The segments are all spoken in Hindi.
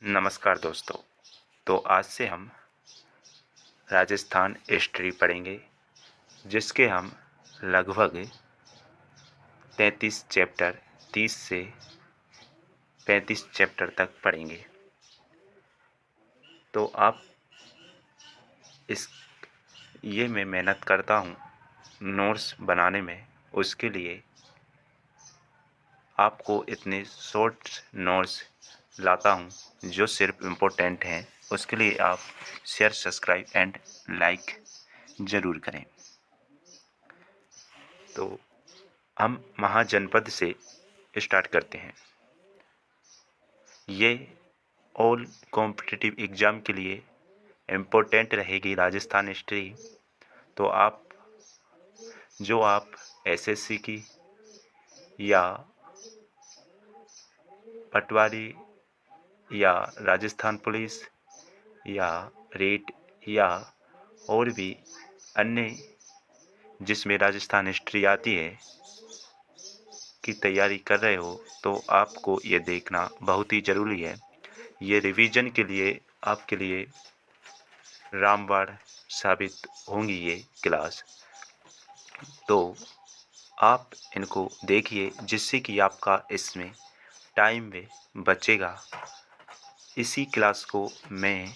नमस्कार दोस्तों। तो आज से हम राजस्थान हिस्ट्री पढ़ेंगे, जिसके हम लगभग 33 चैप्टर 30 से 35 चैप्टर तक पढ़ेंगे। तो आप इस ये मैं मेहनत करता हूँ नोट्स बनाने में, उसके लिए आपको इतने शॉर्ट नोट्स लाता हूँ जो सिर्फ इम्पोर्टेंट हैं। उसके लिए आप शेयर, सब्सक्राइब एंड लाइक ज़रूर करें। तो हम महाजनपद से स्टार्ट करते हैं। ये ऑल कॉम्पिटिटिव एग्ज़ाम के लिए इम्पोर्टेंट रहेगी राजस्थान हिस्ट्री। तो आप एसएससी की या पटवारी या राजस्थान पुलिस या रेट या और भी अन्य जिसमें राजस्थान हिस्ट्री आती है की तैयारी कर रहे हो, तो आपको ये देखना बहुत ही ज़रूरी है। ये रिवीजन के लिए आपके लिए रामबाण साबित होंगी ये क्लास। तो आप इनको देखिए, जिससे कि आपका इसमें टाइम भी बचेगा। इसी क्लास को मैं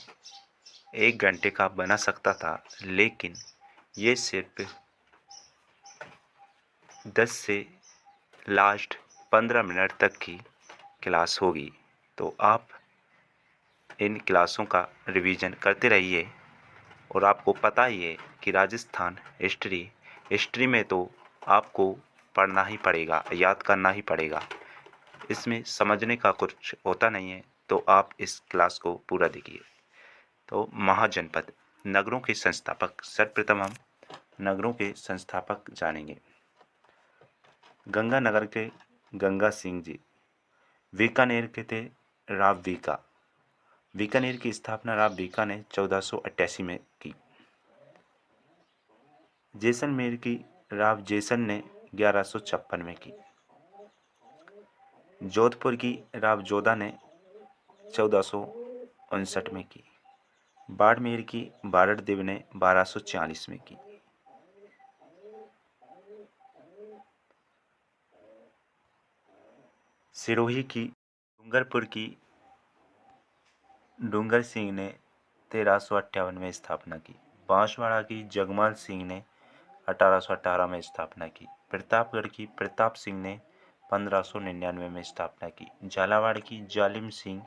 1 घंटे का बना सकता था, लेकिन ये सिर्फ 10 से लास्ट 15 मिनट तक की क्लास होगी। तो आप इन क्लासों का रिवीजन करते रहिए। और आपको पता ही है कि राजस्थान हिस्ट्री में तो आपको पढ़ना ही पड़ेगा, याद करना ही पड़ेगा। इसमें समझने का कुछ होता नहीं है। तो आप इस क्लास को पूरा देखिए। तो महाजनपद नगरों के संस्थापक, सर्वप्रथम हम नगरों के संस्थापक जानेंगे। गंगानगर के गंगा सिंह जी। बीकानेर के थे राव बीका। बीकानेर की स्थापना राव बीका ने 1488 में की। जैसलमेर की राव जैसन ने 1156 में की। जोधपुर की राव जोधा ने 1459 में की। बाड़मेर की बारड़देव ने 1240 में की। सिरोही की डूंगरपुर की डूंगर सिंह ने 1358 में स्थापना की। बांसवाड़ा की जगमाल सिंह ने 1818 में स्थापना की। प्रतापगढ़ की प्रताप सिंह ने 1599 में स्थापना की। झालावाड़ की जालिम सिंह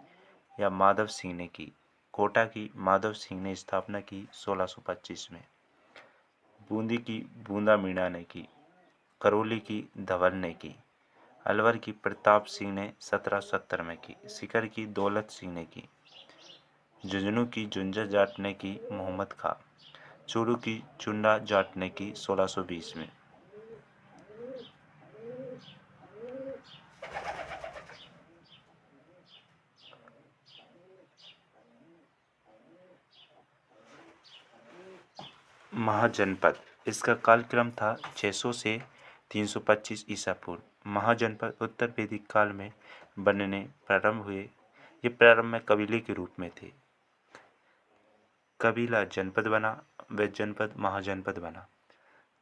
या माधव सिंह ने की। कोटा की माधव सिंह ने स्थापना की 1625 में। बूंदी की बूंदा मीणा ने की। करौली की धवल ने की। अलवर की प्रताप सिंह ने 1770 में की। सीकर की दौलत सिंह ने की। झुंझुनू की झुंझर जाट ने की मोहम्मद खां। चूरू की चुंडा जाट ने की 1620 में। महाजनपद इसका कालक्रम था 600 से 325 ईसा पूर्व। महाजनपद उत्तर वैदिक काल में बनने प्रारंभ हुए। ये प्रारंभ में कबीले के रूप में थे। कबीला जनपद बना, व जनपद महाजनपद बना।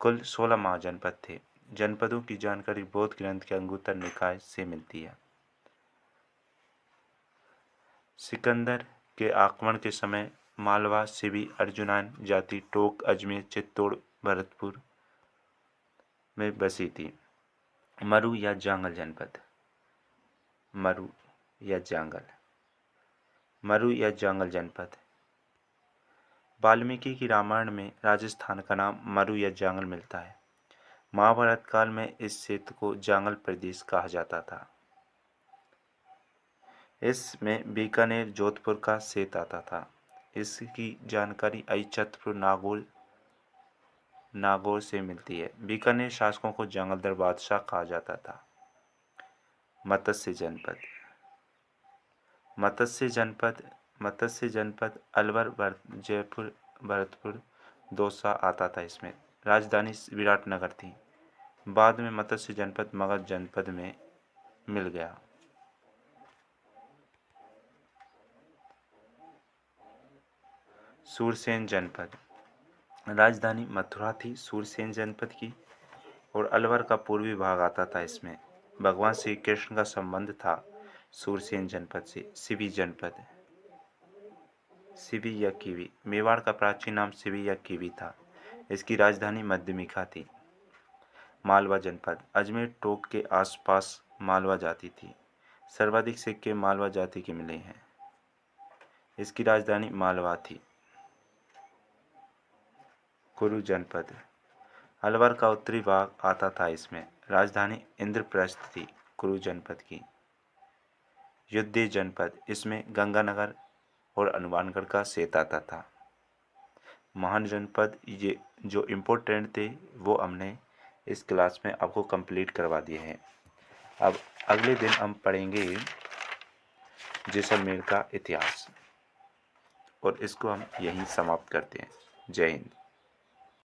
कुल 16 महाजनपद थे। जनपदों की जानकारी बौद्ध ग्रंथ के अंगुत्तर निकाय से मिलती है। सिकंदर के आक्रमण के समय मालवा, सिबी, अर्जुनान जाति टोक, अजमेर, चित्तौड़, भरतपुर में बसी थी। मरु या जांगल जनपद। मरु या जांगल मरु या जांगल जनपद। वाल्मीकि की रामायण में राजस्थान का नाम मरु या जांगल मिलता है। महाभारत काल में इस क्षेत्र को जांगल प्रदेश कहा जाता था। इसमें बीकानेर, जोधपुर का क्षेत्र आता था। इसकी जानकारी अहिच्छत्रपुर नागौर से मिलती है। बीकानेर शासकों को जंगलदर बादशाह कहा जाता था। मत्स्य जनपद। मत्स्य जनपद अलवर, जयपुर, भरतपुर, दौसा आता था। इसमें राजधानी विराटनगर थी। बाद में मत्स्य जनपद मगध जनपद में मिल गया। सूरसेन जनपद। राजधानी मथुरा थी सूरसेन जनपद की और अलवर का पूर्वी भाग आता था इसमें। भगवान श्री कृष्ण का संबंध था सूरसेन जनपद से। सिवी जनपद, सिवी या कीवी। मेवाड़ का प्राचीन नाम सिवी या कीवी था। इसकी राजधानी मध्यमिका थी। मालवा जनपद, अजमेर टोक के आसपास मालवा जाति थी। सर्वाधिक सिक्के मालवा जाति के मिले हैं। इसकी राजधानी मालवा थी। कुरु जनपद, अलवर का उत्तरी भाग आता था इसमें। राजधानी इंद्रप्रस्थ थी कुरु जनपद की। युद्धे जनपद, इसमें गंगानगर और हनुमानगढ़ का सेत आता था। महान जनपद, ये जो इम्पोर्टेंट थे वो हमने इस क्लास में आपको कंप्लीट करवा दिए हैं। अब अगले दिन हम पढ़ेंगे जैसलमेर का इतिहास और इसको हम यहीं समाप्त करते हैं। जय हिंद।